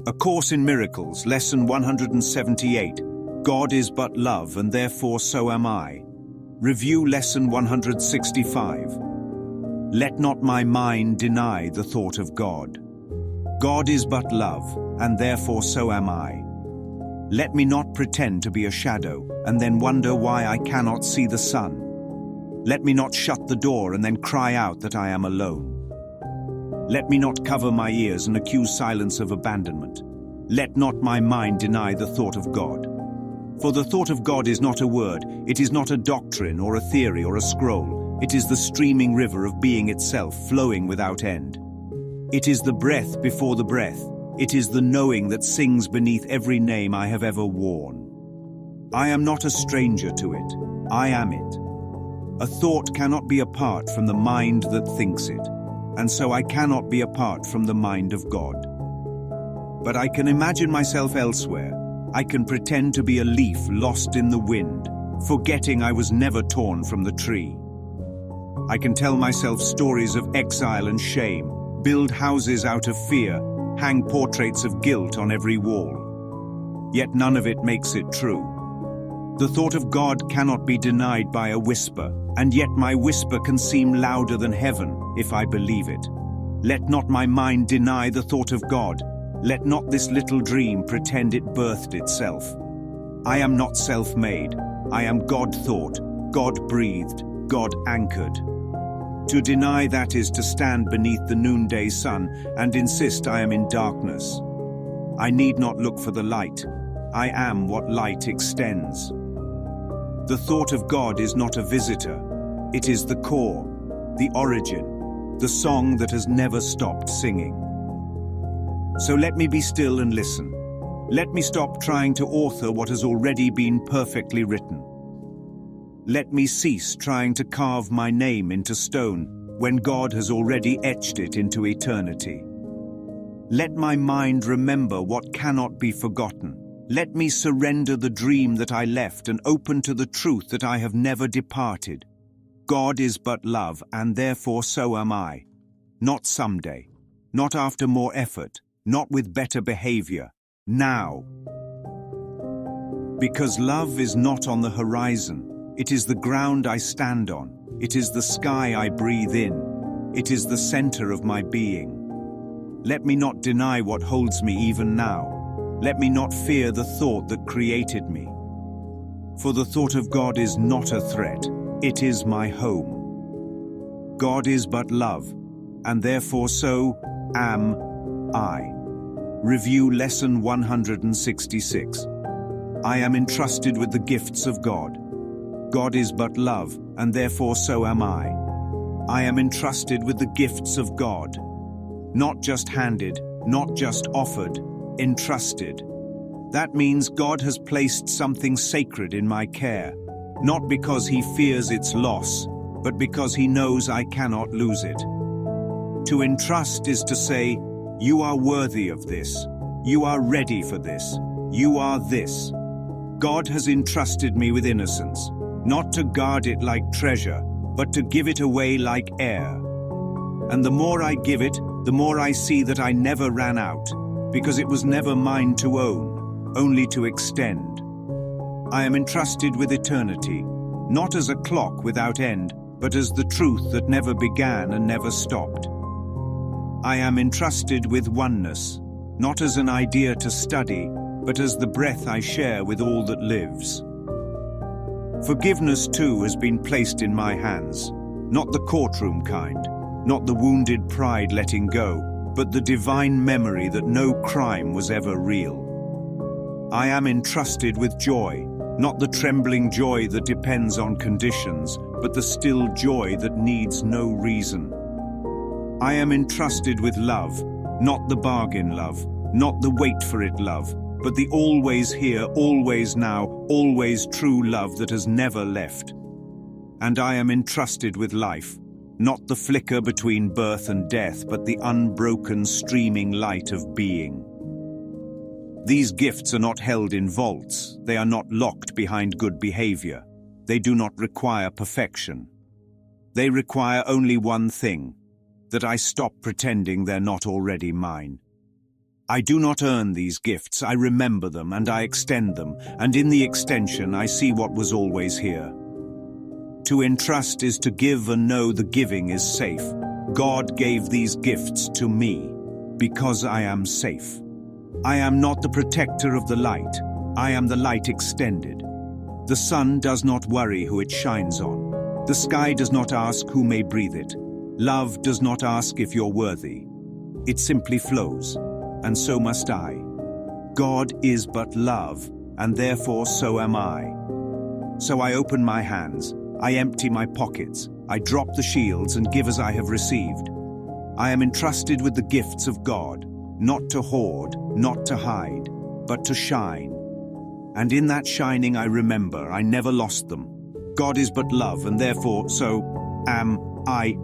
A Course in Miracles, Lesson 178. God is but love, and therefore so am I. Review Lesson 165. Let not my mind deny the thought of God. God is but love, and therefore so am I. Let me not pretend to be a shadow, and then wonder why I cannot see the sun. Let me not shut the door and then cry out that I am alone. Let me not cover my ears and accuse silence of abandonment. Let not my mind deny the thought of God. For the thought of God is not a word, it is not a doctrine or a theory or a scroll. It is the streaming river of being itself, flowing without end. It is the breath before the breath. It is the knowing that sings beneath every name I have ever worn. I am not a stranger to it. I am it. A thought cannot be apart from the mind that thinks it, and so I cannot be apart from the mind of God. But I can imagine myself elsewhere. I can pretend to be a leaf lost in the wind, forgetting I was never torn from the tree. I can tell myself stories of exile and shame, build houses out of fear, hang portraits of guilt on every wall. Yet none of it makes it true. The thought of God cannot be denied by a whisper, and yet my whisper can seem louder than heaven if I believe it. Let not my mind deny the thought of God. Let not this little dream pretend it birthed itself. I am not self-made. I am God-thought, God-breathed, God-anchored. To deny that is to stand beneath the noonday sun and insist I am in darkness. I need not look for the light. I am what light extends. The thought of God is not a visitor. It is the core, the origin, the song that has never stopped singing. So let me be still and listen. Let me stop trying to author what has already been perfectly written. Let me cease trying to carve my name into stone when God has already etched it into eternity. Let my mind remember what cannot be forgotten. Let me surrender the dream that I left and open to the truth that I have never departed. God is but love, and therefore so am I. Not someday, not after more effort, not with better behavior, now. Because love is not on the horizon, it is the ground I stand on, it is the sky I breathe in, it is the center of my being. Let me not deny what holds me even now. Let me not fear the thought that created me. For the thought of God is not a threat, it is my home. God is but love, and therefore so am I. Review Lesson 166. I am entrusted with the gifts of God. God is but love, and therefore so am I. I am entrusted with the gifts of God. Not just handed, not just offered, entrusted. That means God has placed something sacred in my care, not because He fears its loss, but because He knows I cannot lose it. To entrust is to say, you are worthy of this. You are ready for this. You are this. God has entrusted me with innocence, not to guard it like treasure, but to give it away like air. And the more I give it, the more I see that I never ran out, because it was never mine to own, only to extend. I am entrusted with eternity, not as a clock without end, but as the truth that never began and never stopped. I am entrusted with oneness, not as an idea to study, but as the breath I share with all that lives. Forgiveness, too, has been placed in my hands, not the courtroom kind, not the wounded pride letting go, but the divine memory that no crime was ever real. I am entrusted with joy, not the trembling joy that depends on conditions, but the still joy that needs no reason. I am entrusted with love, not the bargain love, not the wait for it love, but the always here, always now, always true love that has never left. And I am entrusted with life, not the flicker between birth and death, but the unbroken streaming light of being. These gifts are not held in vaults, they are not locked behind good behavior, they do not require perfection. They require only one thing, that I stop pretending they're not already mine. I do not earn these gifts, I remember them and I extend them, and in the extension I see what was always here. To entrust is to give and know the giving is safe. God gave these gifts to me because I am safe. I am not the protector of the light, I am the light extended. The sun does not worry who it shines on. The sky does not ask who may breathe it. Love does not ask if you're worthy. It simply flows, and so must I. God is but love, and therefore so am I. So I open my hands, I empty my pockets, I drop the shields and give as I have received. I am entrusted with the gifts of God, not to hoard, not to hide, but to shine. And in that shining I remember I never lost them. God is but love, and therefore so am I.